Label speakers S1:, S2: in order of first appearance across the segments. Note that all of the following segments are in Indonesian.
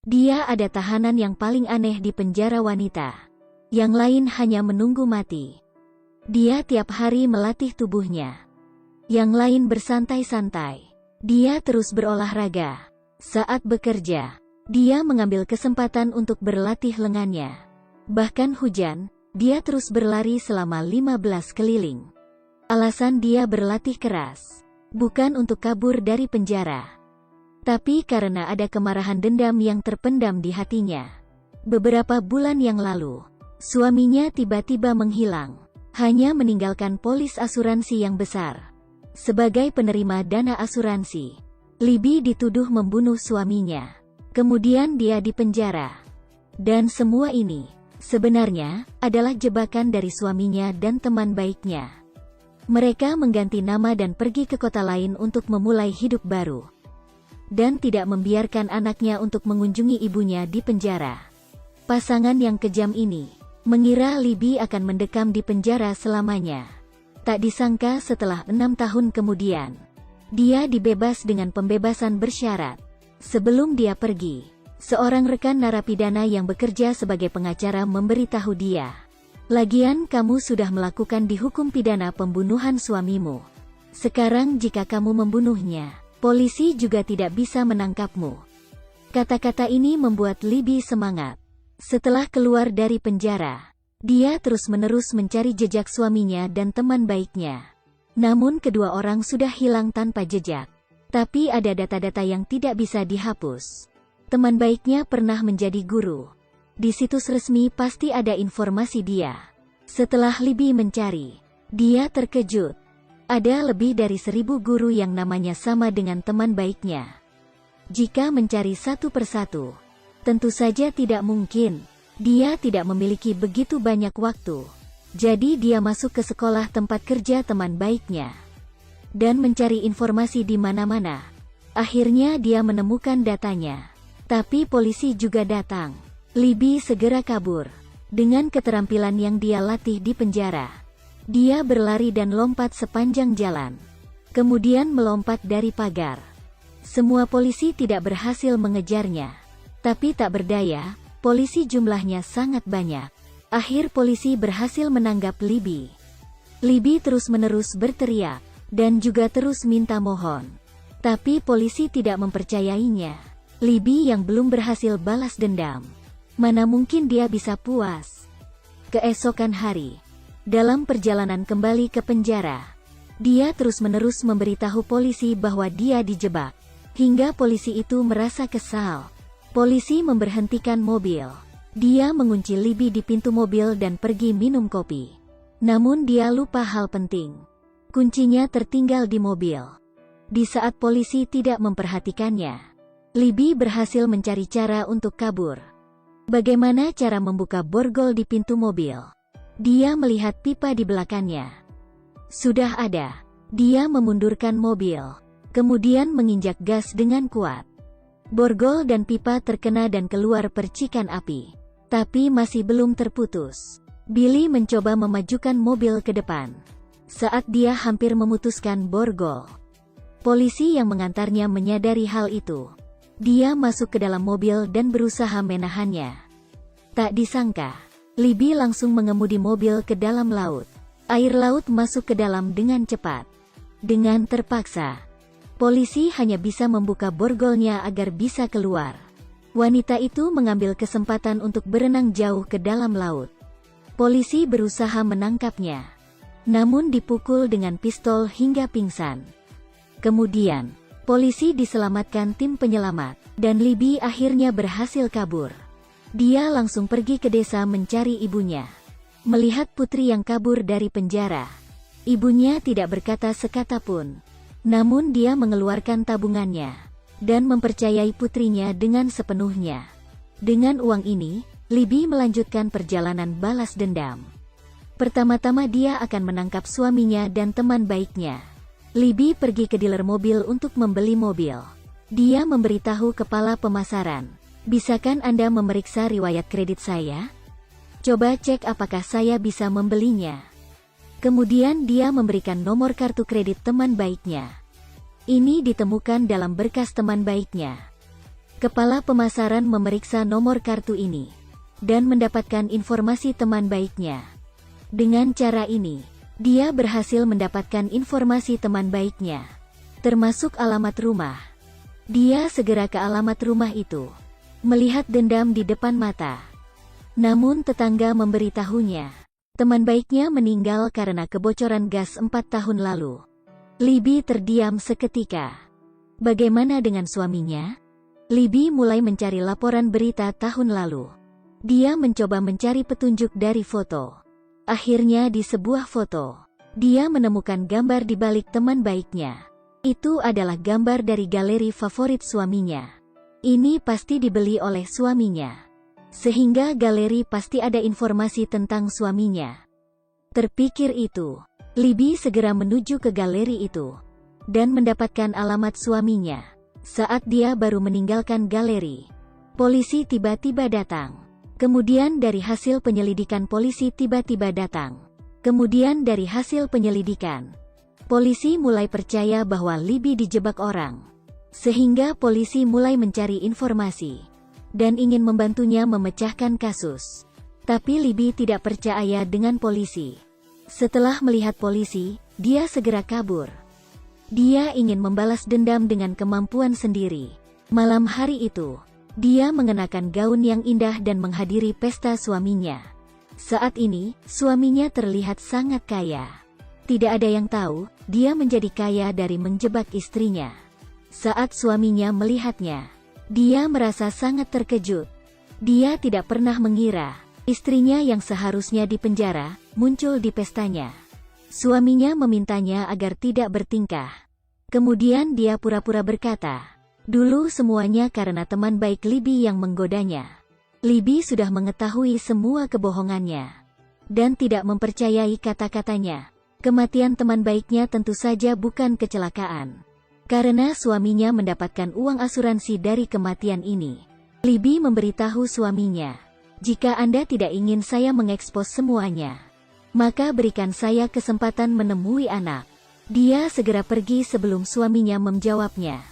S1: Dia ada tahanan yang paling aneh di penjara wanita. Yang lain hanya menunggu mati. Dia tiap hari melatih tubuhnya. Yang lain bersantai-santai. Dia terus berolahraga. Saat bekerja, dia mengambil kesempatan untuk berlatih lengannya. Bahkan hujan, dia terus berlari selama 15 keliling. Alasan dia berlatih keras, bukan untuk kabur dari penjara, tapi karena ada kemarahan dendam yang terpendam di hatinya. Beberapa bulan yang lalu, suaminya tiba-tiba menghilang, hanya meninggalkan polis asuransi yang besar. Sebagai penerima dana asuransi, Libby dituduh membunuh suaminya. Kemudian dia dipenjara. Dan semua ini sebenarnya adalah jebakan dari suaminya dan teman baiknya. Mereka mengganti nama dan pergi ke kota lain untuk memulai hidup baru. Dan tidak membiarkan anaknya untuk mengunjungi ibunya di penjara. Pasangan yang kejam ini mengira Libby akan mendekam di penjara selamanya. Tak disangka setelah 6 tahun kemudian, dia dibebas dengan pembebasan bersyarat. Sebelum dia pergi, seorang rekan narapidana yang bekerja sebagai pengacara memberitahu dia, "Lagian kamu sudah melakukan dihukum pidana pembunuhan suamimu. Sekarang jika kamu membunuhnya, polisi juga tidak bisa menangkapmu." Kata-kata ini membuat Libby semangat. Setelah keluar dari penjara, dia terus-menerus mencari jejak suaminya dan teman baiknya. Namun kedua orang sudah hilang tanpa jejak. Tapi ada data-data yang tidak bisa dihapus. Teman baiknya pernah menjadi guru. Di situs resmi pasti ada informasi dia. Setelah Libby mencari, dia terkejut. Ada lebih dari 1000 guru yang namanya sama dengan teman baiknya. Jika mencari satu persatu, tentu saja tidak mungkin. Dia tidak memiliki begitu banyak waktu. Jadi dia masuk ke sekolah tempat kerja teman baiknya dan mencari informasi di mana-mana. Akhirnya dia menemukan datanya. Tapi polisi juga datang. Libby segera kabur. Dengan keterampilan yang dia latih di penjara, dia berlari dan lompat sepanjang jalan. Kemudian melompat dari pagar. Semua polisi tidak berhasil mengejarnya. Tapi tak berdaya, polisi jumlahnya sangat banyak. Akhir polisi berhasil menangkap Libby. Libby terus-menerus berteriak dan juga terus minta mohon. Tapi polisi tidak mempercayainya. Libby yang belum berhasil balas dendam. Mana mungkin dia bisa puas. Keesokan hari, dalam perjalanan kembali ke penjara, dia terus-menerus memberitahu polisi bahwa dia dijebak. Hingga polisi itu merasa kesal. Polisi memberhentikan mobil. Dia mengunci Libby di pintu mobil dan pergi minum kopi. Namun dia lupa hal penting. Kuncinya tertinggal di mobil. Di saat polisi tidak memperhatikannya, Libby berhasil mencari cara untuk kabur. Bagaimana cara membuka borgol di pintu mobil? Dia melihat pipa di belakangnya. Sudah ada. Dia memundurkan mobil, kemudian menginjak gas dengan kuat. Borgol dan pipa terkena dan keluar percikan api. Tapi masih belum terputus. Billy mencoba memajukan mobil ke depan. Saat dia hampir memutuskan borgol, polisi yang mengantarnya menyadari hal itu. Dia masuk ke dalam mobil dan berusaha menahannya. Tak disangka, Libby langsung mengemudi mobil ke dalam laut. Air laut masuk ke dalam dengan cepat. Dengan terpaksa, polisi hanya bisa membuka borgolnya agar bisa keluar. Wanita itu mengambil kesempatan untuk berenang jauh ke dalam laut. Polisi berusaha menangkapnya, namun dipukul dengan pistol hingga pingsan. Kemudian, polisi diselamatkan tim penyelamat, dan Libby akhirnya berhasil kabur. Dia langsung pergi ke desa mencari ibunya. Melihat putri yang kabur dari penjara, ibunya tidak berkata sekata pun. Namun dia mengeluarkan tabungannya, dan mempercayai putrinya dengan sepenuhnya. Dengan uang ini, Libby melanjutkan perjalanan balas dendam. Pertama-tama dia akan menangkap suaminya dan teman baiknya. Libby pergi ke dealer mobil untuk membeli mobil. Dia memberitahu kepala pemasaran, "Bisakah Anda memeriksa riwayat kredit saya? Coba cek apakah saya bisa membelinya." Kemudian dia memberikan nomor kartu kredit teman baiknya. Ini ditemukan dalam berkas teman baiknya. Kepala pemasaran memeriksa nomor kartu ini dan mendapatkan informasi teman baiknya. Dengan cara ini, dia berhasil mendapatkan informasi teman baiknya, termasuk alamat rumah. Dia segera ke alamat rumah itu, melihat dendam di depan mata. Namun tetangga memberitahunya, teman baiknya meninggal karena kebocoran gas 4 tahun lalu. Libby terdiam seketika. Bagaimana dengan suaminya? Libby mulai mencari laporan berita tahun lalu. Dia mencoba mencari petunjuk dari foto. Akhirnya di sebuah foto, dia menemukan gambar di balik teman baiknya. Itu adalah gambar dari galeri favorit suaminya. Ini pasti dibeli oleh suaminya. Sehingga galeri pasti ada informasi tentang suaminya. Terpikir itu, Libby segera menuju ke galeri itu dan mendapatkan alamat suaminya. Saat dia baru meninggalkan galeri, polisi tiba-tiba datang. Kemudian dari hasil penyelidikan polisi tiba-tiba datang. Kemudian dari hasil penyelidikan, polisi mulai percaya bahwa Libby dijebak orang. Sehingga polisi mulai mencari informasi dan ingin membantunya memecahkan kasus. Tapi Libby tidak percaya dengan polisi. Setelah melihat polisi, dia segera kabur. Dia ingin membalas dendam dengan kemampuan sendiri. Malam hari itu, dia mengenakan gaun yang indah dan menghadiri pesta suaminya. Saat ini, suaminya terlihat sangat kaya. Tidak ada yang tahu, dia menjadi kaya dari menjebak istrinya. Saat suaminya melihatnya, dia merasa sangat terkejut. Dia tidak pernah mengira, istrinya yang seharusnya dipenjara, muncul di pestanya. Suaminya memintanya agar tidak bertingkah. Kemudian dia pura-pura berkata, dulu semuanya karena teman baik Libby yang menggodanya. Libby sudah mengetahui semua kebohongannya dan tidak mempercayai kata-katanya. Kematian teman baiknya tentu saja bukan kecelakaan, karena suaminya mendapatkan uang asuransi dari kematian ini. Libby memberitahu suaminya, jika Anda tidak ingin saya mengekspos semuanya, maka berikan saya kesempatan menemui anak. Dia segera pergi sebelum suaminya menjawabnya.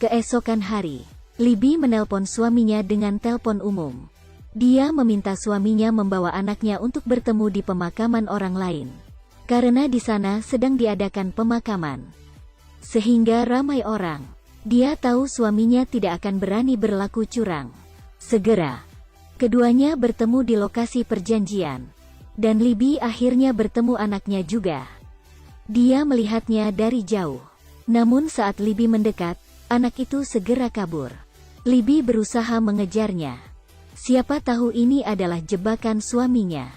S1: Keesokan hari, Libby menelpon suaminya dengan telepon umum. Dia meminta suaminya membawa anaknya untuk bertemu di pemakaman orang lain, karena di sana sedang diadakan pemakaman. Sehingga ramai orang. Dia tahu suaminya tidak akan berani berlaku curang. Segera, keduanya bertemu di lokasi perjanjian. Dan Libby akhirnya bertemu anaknya juga. Dia melihatnya dari jauh. Namun saat Libby mendekat, anak itu segera kabur. Libby berusaha mengejarnya. Siapa tahu ini adalah jebakan suaminya.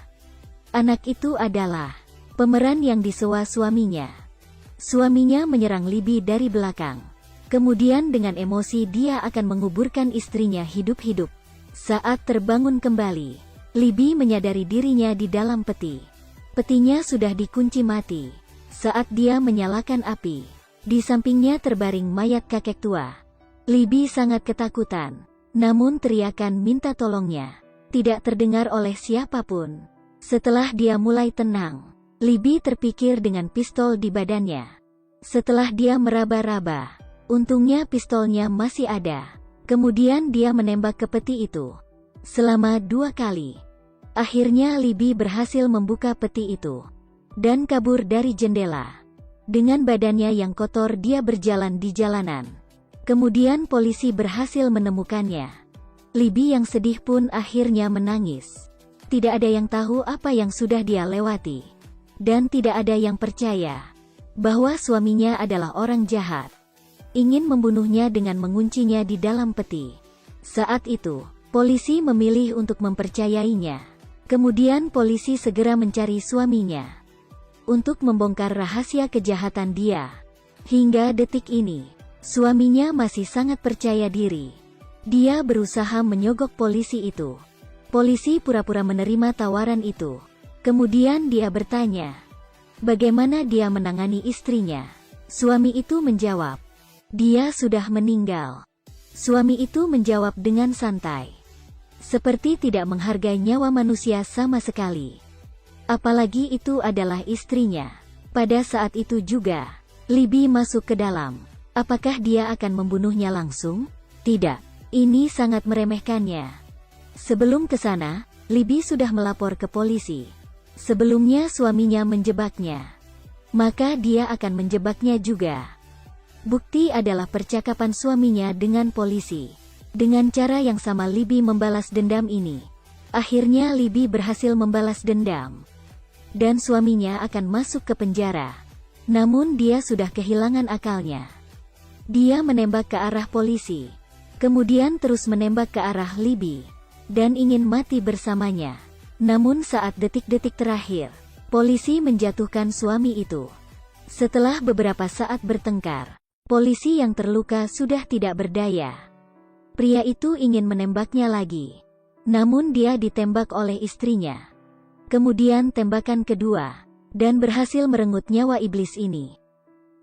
S1: Anak itu adalah pemeran yang disewa suaminya. Suaminya menyerang Libby dari belakang. Kemudian dengan emosi dia akan menguburkan istrinya hidup-hidup. Saat terbangun kembali, Libby menyadari dirinya di dalam peti. Petinya sudah dikunci mati. Saat dia menyalakan api, di sampingnya terbaring mayat kakek tua. Libby sangat ketakutan. Namun teriakan minta tolongnya tidak terdengar oleh siapapun. Setelah dia mulai tenang, Libby terpikir dengan pistol di badannya. Setelah dia meraba-raba, untungnya pistolnya masih ada. Kemudian dia menembak ke peti itu selama 2 kali. Akhirnya Libby berhasil membuka peti itu dan kabur dari jendela. Dengan badannya yang kotor dia berjalan di jalanan. Kemudian polisi berhasil menemukannya. Libby yang sedih pun akhirnya menangis. Tidak ada yang tahu apa yang sudah dia lewati. Dan tidak ada yang percaya bahwa suaminya adalah orang jahat. Ingin membunuhnya dengan menguncinya di dalam peti. Saat itu, polisi memilih untuk mempercayainya. Kemudian polisi segera mencari suaminya untuk membongkar rahasia kejahatan dia. Hingga detik ini, suaminya masih sangat percaya diri. Dia berusaha menyogok polisi itu. Polisi pura-pura menerima tawaran itu. Kemudian dia bertanya, bagaimana dia menangani istrinya. Suami itu menjawab, dia sudah meninggal. Suami itu menjawab dengan santai, seperti tidak menghargai nyawa manusia sama sekali. Apalagi itu adalah istrinya. Pada saat itu juga, Libby masuk ke dalam. Apakah dia akan membunuhnya langsung? Tidak. Ini sangat meremehkannya. Sebelum ke sana, Libby sudah melapor ke polisi. Sebelumnya suaminya menjebaknya. Maka dia akan menjebaknya juga. Bukti adalah percakapan suaminya dengan polisi. Dengan cara yang sama Libby membalas dendam ini. Akhirnya Libby berhasil membalas dendam. Dan suaminya akan masuk ke penjara. Namun dia sudah kehilangan akalnya. Dia menembak ke arah polisi. Kemudian terus menembak ke arah Libby. Dan ingin mati bersamanya. Namun saat detik-detik terakhir, polisi menjatuhkan suami itu. Setelah beberapa saat bertengkar, polisi yang terluka sudah tidak berdaya. Pria itu ingin menembaknya lagi. Namun dia ditembak oleh istrinya. Kemudian tembakan kedua, dan berhasil merenggut nyawa iblis ini.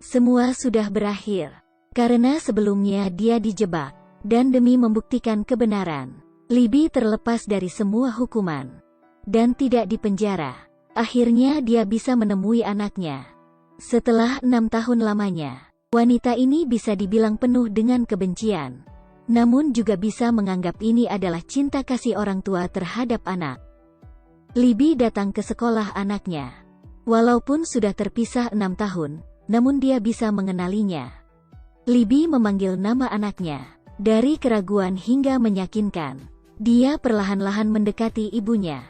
S1: Semua sudah berakhir, karena sebelumnya dia dijebak, dan demi membuktikan kebenaran, Libby terlepas dari semua hukuman, dan tidak dipenjara. Akhirnya dia bisa menemui anaknya. Setelah 6 tahun lamanya, wanita ini bisa dibilang penuh dengan kebencian. Namun juga bisa menganggap ini adalah cinta kasih orang tua terhadap anak. Libby datang ke sekolah anaknya. Walaupun sudah terpisah 6 tahun, namun dia bisa mengenalinya. Libby memanggil nama anaknya. Dari keraguan hingga meyakinkan, dia perlahan-lahan mendekati ibunya.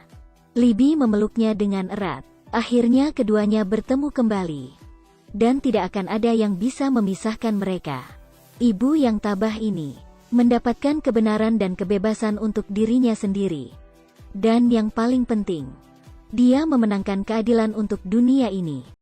S1: Libby memeluknya dengan erat. Akhirnya keduanya bertemu kembali. Dan tidak akan ada yang bisa memisahkan mereka. Ibu yang tabah ini mendapatkan kebenaran dan kebebasan untuk dirinya sendiri. Dan yang paling penting, dia memenangkan keadilan untuk dunia ini.